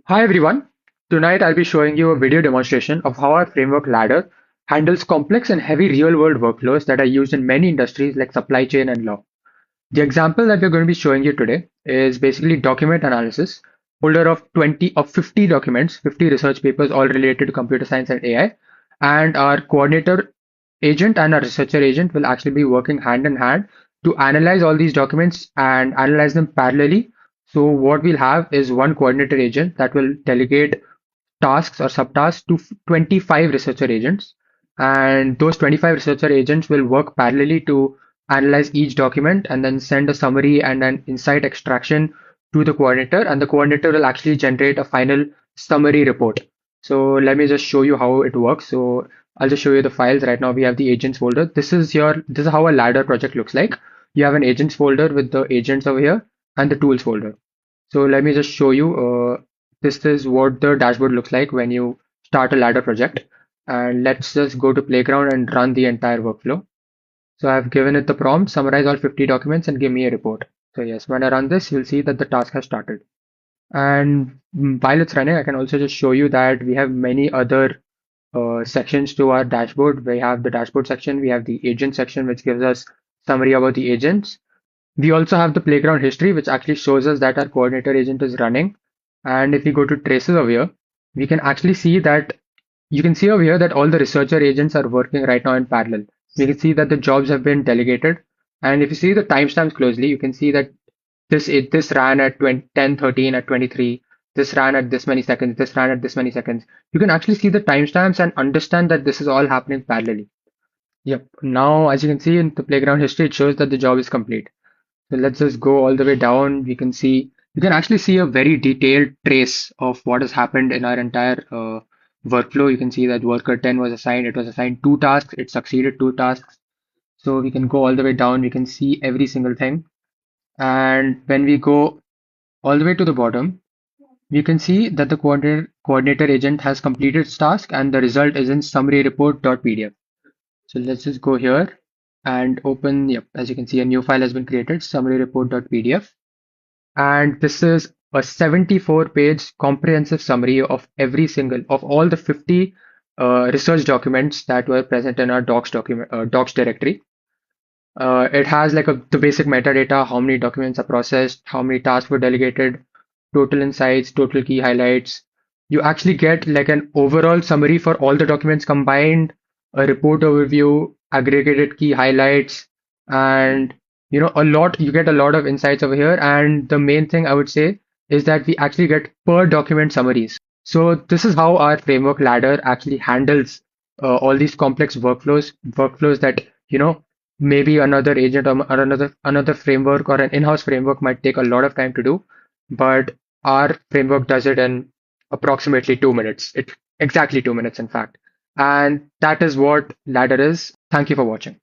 Hi everyone. Tonight I'll be showing you a video demonstration of how our framework Ladder handles complex and heavy real-world workflows that are used in many industries like supply chain and law. The example that we're going to be showing you today is basically document analysis, folder of 20 of 50 documents, 50 research papers all related to computer science and AI, and our coordinator agent and our researcher agent will actually be working hand in hand to analyze all these documents and analyze them parallelly. So what we'll have is one coordinator agent that will delegate tasks or subtasks to 25 researcher agents. And those 25 researcher agents will work parallelly to analyze each document and then send a summary and an insight extraction to the coordinator. And the coordinator will actually generate a final summary report. So let me just show you how it works. So I'll just show you the files. Right now we have the agents folder. This is how a ladder project looks like. You have an agents folder with the agents over here and the tools folder. So let me just show you. This is what the dashboard looks like when you start a ladder project. And let's just go to Playground and run the entire workflow. So I've given it the prompt, summarize all 50 documents and give me a report. So yes, when I run this, you'll see that the task has started. And while it's running, I can also just show you that we have many other sections to our dashboard. We have the dashboard section, we have the agent section, which gives us summary about the agents. We also have the playground history, which actually shows us that our coordinator agent is running. And if we go to traces over here, we can actually see that you can see over here that all the researcher agents are working right now in parallel. We can see that the jobs have been delegated. And if you see the timestamps closely, you can see that this ran at 10:13 at 23. This ran at this many seconds. This ran at this many seconds. You can actually see the timestamps and understand that this is all happening parallelly. Yep. Now, as you can see in the playground history, it shows that the job is complete. So let's just go all the way down. You can actually see a very detailed trace of what has happened in our entire workflow. You can see that worker 10 was assigned, it was assigned two tasks, it succeeded two tasks. So we can go all the way down, we can see every single thing. And when we go all the way to the bottom, we can see that the coordinator agent has completed its task and the result is in summary report.pdf. So let's just go here and open, yep, as you can see, a new file has been created, summary report.pdf. And this is a 74-page comprehensive summary of of all the 50 research documents that were present in our docs directory. It has like the basic metadata, how many documents are processed, how many tasks were delegated, total insights, total key highlights. You actually get like an overall summary for all the documents combined, a report overview, aggregated key highlights, and you get a lot of insights over here. And the main thing I would say is that we actually get per document summaries. So this is how our framework ladder actually handles all these complex workflows that maybe another agent or another framework or an in-house framework might take a lot of time to do, but our framework does it in approximately 2 minutes. Exactly 2 minutes, in fact. And that is what Ladder is. Thank you for watching.